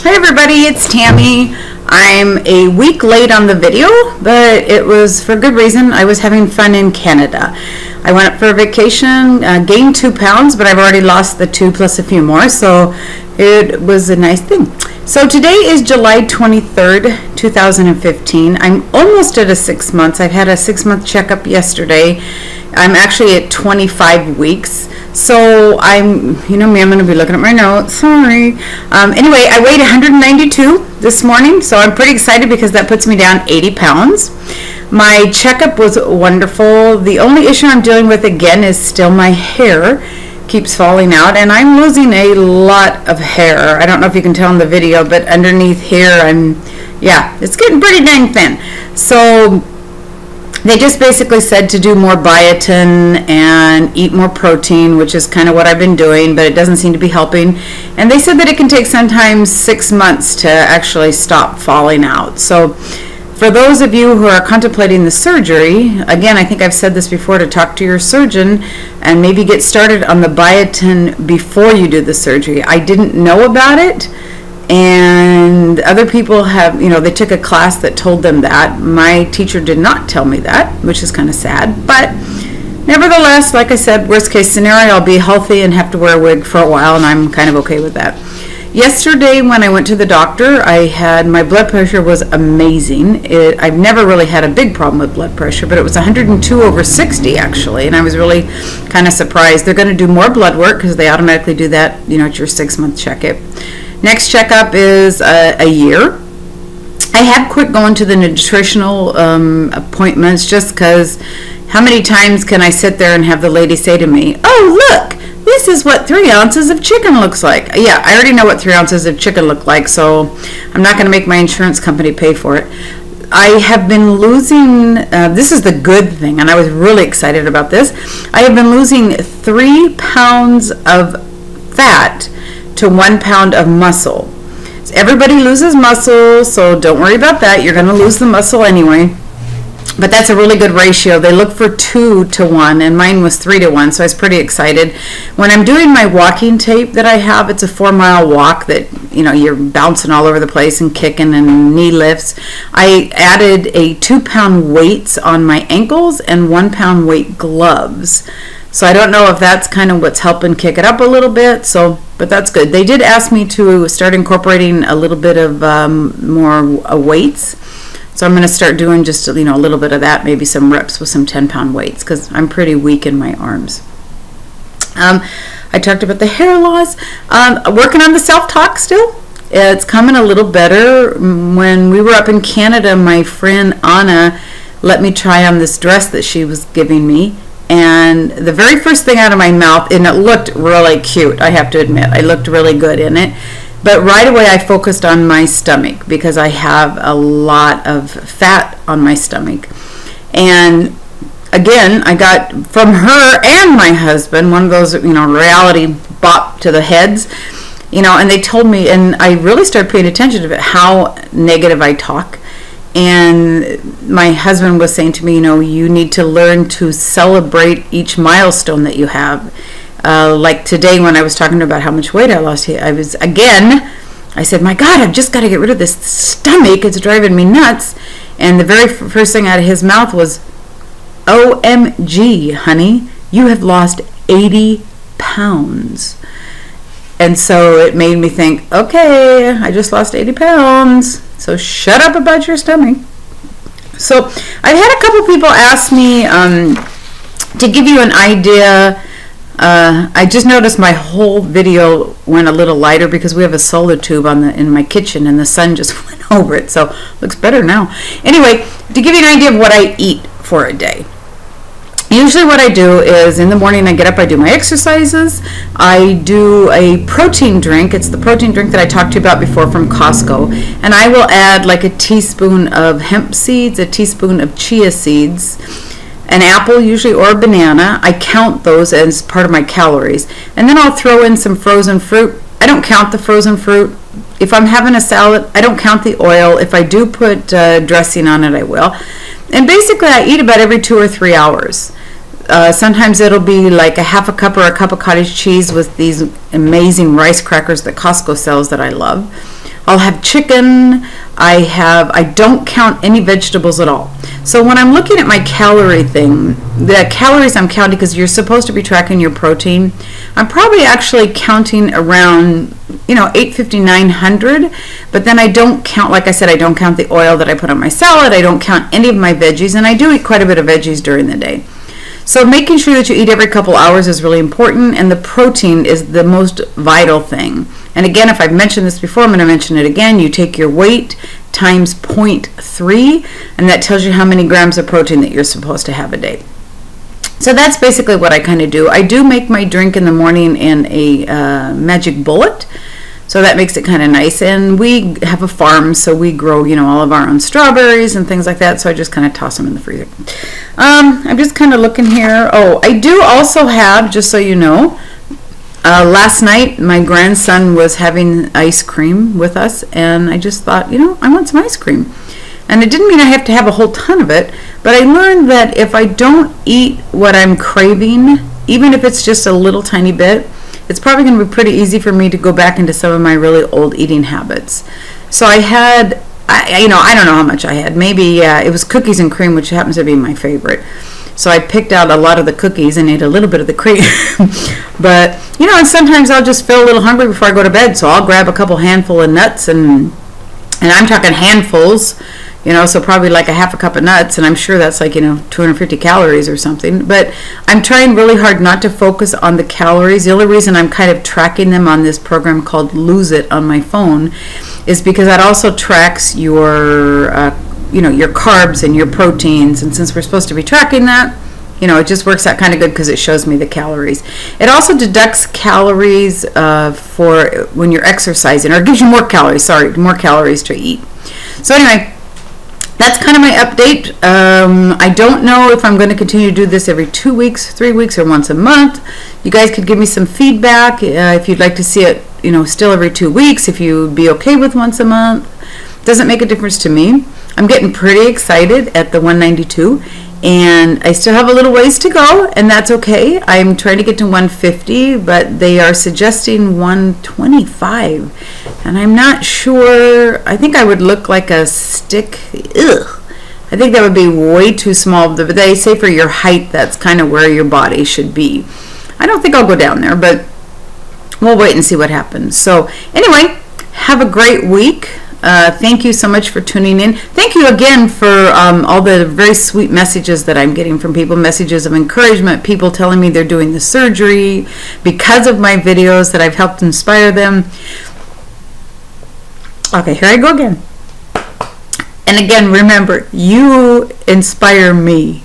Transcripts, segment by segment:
Hi everybody, it's Tammy. I'm a week late on the video, but it was for good reason. I was having fun in Canada. I went up for a vacation, gained 2 pounds, but I've already lost the 2 plus a few more, so it was a nice thing. So today is July 23rd, 2015. I'm almost at a 6 months. I've had a 6-month checkup yesterday. I'm actually at 25 weeks. So you know me, I'm going to be looking at my notes. Sorry. Anyway, I weighed 192 this morning, so I'm pretty excited because that puts me down 80 pounds. My checkup was wonderful. The only issue I'm dealing with again is still my hair keeps falling out, and I'm losing a lot of hair. I don't know if you can tell in the video, but underneath here, it's getting pretty dang thin. So they just basically said to do more biotin and eat more protein, which is kind of what I've been doing, but it doesn't seem to be helping. And they said that it can take sometimes 6 months to actually stop falling out. So for those of you who are contemplating the surgery, again, I think I've said this before, to talk to your surgeon and maybe get started on the biotin before you do the surgery. I didn't know about it, and other people have, they took a class that told them that. My teacher did not tell me that, which is kind of sad, but nevertheless, like I said, worst case scenario, I'll be healthy and have to wear a wig for a while, and I'm kind of okay with that. Yesterday when I went to the doctor, my blood pressure was amazing. I've never really had a big problem with blood pressure, but it was 102/60 actually, and I was really kind of surprised. They're going to do more blood work because they automatically do that, at your 6-month checkup. Next checkup is a year. I have quit going to the nutritional appointments just because how many times can I sit there and have the lady say to me, "Oh, look, this is what 3 ounces of chicken looks like." Yeah, I already know what 3 ounces of chicken look like, so I'm not going to make my insurance company pay for it. I have been losing, this is the good thing, and I was really excited about this. I have been losing 3 pounds of fat to 1 pound of muscle. So everybody loses muscle, so don't worry about that. You're going to lose the muscle anyway. But that's a really good ratio. They look for 2 to 1, and mine was 3 to 1, so I was pretty excited. When I'm doing my walking tape that I have, it's a 4-mile walk that, you're bouncing all over the place and kicking and knee lifts. I added a 2-pound weights on my ankles and 1-pound weight gloves. So I don't know if that's kind of what's helping kick it up a little bit, but that's good. They did ask me to start incorporating a little bit of more weights. So I'm going to start doing just a little bit of that, maybe some reps with some 10-pound weights, because I'm pretty weak in my arms. I talked about the hair loss. Working on the self-talk still. It's coming a little better. When we were up in Canada, my friend Anna let me try on this dress that she was giving me. And the very first thing out of my mouth, and it looked really cute, I have to admit. I looked really good in it. But right away I focused on my stomach because I have a lot of fat on my stomach. And again, I got from her and my husband one of those, reality bop to the heads, and they told me, and I really started paying attention to it, how negative I talk. And my husband was saying to me, you need to learn to celebrate each milestone that you have. Like today when I was talking about how much weight I lost, I said, my God, I've just got to get rid of this stomach. It's driving me nuts. And the very first thing out of his mouth was, OMG, honey, you have lost 80 pounds. And so it made me think, okay, I just lost 80 pounds. So shut up about your stomach. So I've had a couple people ask me to give you an idea. I just noticed my whole video went a little lighter because we have a solar tube in my kitchen, and the sun just went over it, so it looks better now. Anyway, to give you an idea of what I eat for a day. Usually what I do is in the morning I get up, I do my exercises, I do a protein drink. It's the protein drink that I talked to you about before from Costco, and I will add like a teaspoon of hemp seeds, a teaspoon of chia seeds, an apple usually, or a banana. I count those as part of my calories, and then I'll throw in some frozen fruit. I don't count the frozen fruit. If I'm having a salad, I don't count the oil. If I do put dressing on it, I will. And basically I eat about every 2 or 3 hours. Sometimes it'll be like a half a cup or a cup of cottage cheese with these amazing rice crackers that Costco sells that I love. I'll have chicken. I don't count any vegetables at all. So when I'm looking at my calorie thing, the calories I'm counting, because you're supposed to be tracking your protein, I'm probably actually counting around, 850, 900, but then I don't count, like I said, I don't count the oil that I put on my salad, I don't count any of my veggies, and I do eat quite a bit of veggies during the day. So making sure that you eat every couple hours is really important, and the protein is the most vital thing. And again, if I've mentioned this before, I'm going to mention it again. You take your weight times 0.3, and that tells you how many grams of protein that you're supposed to have a day. So that's basically what I kind of do. I do make my drink in the morning in a magic bullet, so that makes it kind of nice. And we have a farm, so we grow, all of our own strawberries and things like that, so I just kind of toss them in the freezer. I'm just kind of looking here. Oh, I do also have, just so you know, last night my grandson was having ice cream with us, and I just thought, I want some ice cream. And it didn't mean I have to have a whole ton of it, but I learned that if I don't eat what I'm craving, even if it's just a little tiny bit, it's probably going to be pretty easy for me to go back into some of my really old eating habits. So I had, I don't know how much I had. Maybe it was cookies and cream, which happens to be my favorite. So I picked out a lot of the cookies and ate a little bit of the cream. But, and sometimes I'll just feel a little hungry before I go to bed, so I'll grab a couple handful of nuts, and I'm talking handfuls, so probably like a half a cup of nuts, and I'm sure that's like, 250 calories or something. But I'm trying really hard not to focus on the calories. The only reason I'm kind of tracking them on this program called Lose It on my phone is because that also tracks your your carbs and your proteins, and since we're supposed to be tracking that, it just works out kind of good because it shows me the calories. It also deducts calories for when you're exercising, or it gives you more calories to eat. So anyway, that's kind of my update. I don't know if I'm going to continue to do this every 2 weeks, 3 weeks, or once a month. You guys could give me some feedback if you'd like to see it, still every 2 weeks, if you'd be okay with once a month. Doesn't make a difference to me. I'm getting pretty excited at the 192, and I still have a little ways to go, and that's okay. I'm trying to get to 150, but they are suggesting 125, and I'm not sure. I think I would look like a stick. Ugh. I think that would be way too small, but they say for your height, that's kind of where your body should be. I don't think I'll go down there, but we'll wait and see what happens. So anyway, have a great week. Thank you so much for tuning in. Thank you again for all the very sweet messages that I'm getting from people, messages of encouragement, people telling me they're doing the surgery because of my videos, that I've helped inspire them. Okay, here I go again. And again, remember, you inspire me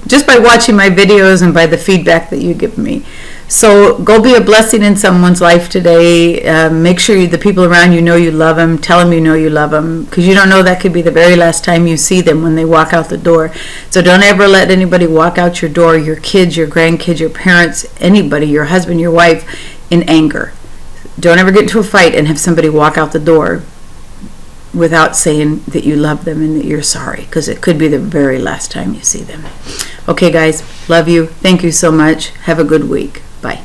just by watching my videos and by the feedback that you give me. So go be a blessing in someone's life today. Make sure the people around you know you love them. Tell them you know you love them, because you don't know, that could be the very last time you see them when they walk out the door. So don't ever let anybody walk out your door, your kids, your grandkids, your parents, anybody, your husband, your wife, in anger. Don't ever get into a fight and have somebody walk out the door without saying that you love them and that you're sorry, because it could be the very last time you see them. Okay, guys, love you. Thank you so much. Have a good week. Bye.